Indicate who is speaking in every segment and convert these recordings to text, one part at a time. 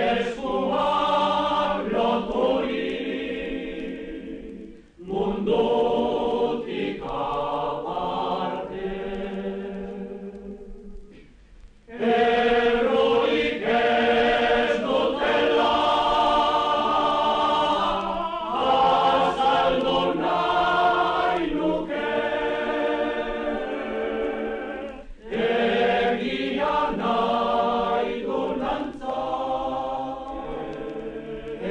Speaker 1: eskuak loturik mundutik aparte. Erroik ez dutela azaldu nahi nuke, egia nahi du nantza,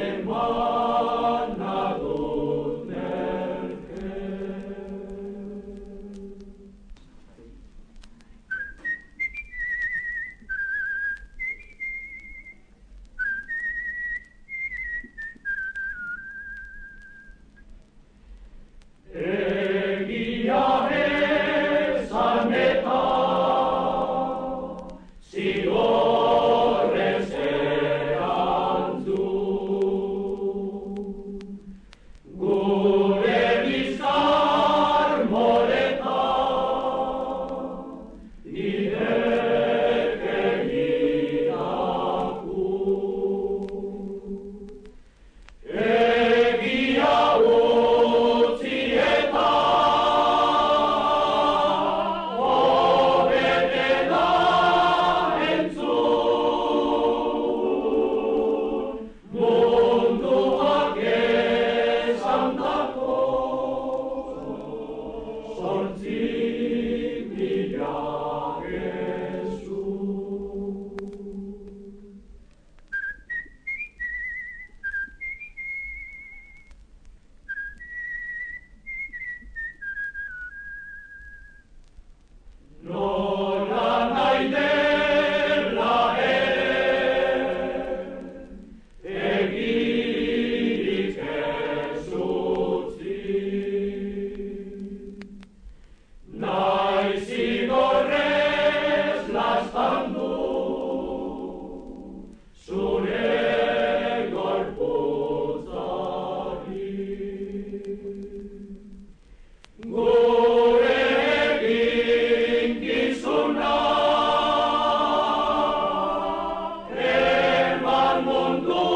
Speaker 1: emana dut merke. Egia esan eta zigorrez erantzun, gure bizkar moreta nidek egiraku. Egia utzi eta hobetela entzun, munduak esandako 8.000 gezur. Nola nahi dela ere, egirik ez utzi. Nahi zigorrez laztandu zure gorputzari. Gure eginkizuna eman mundu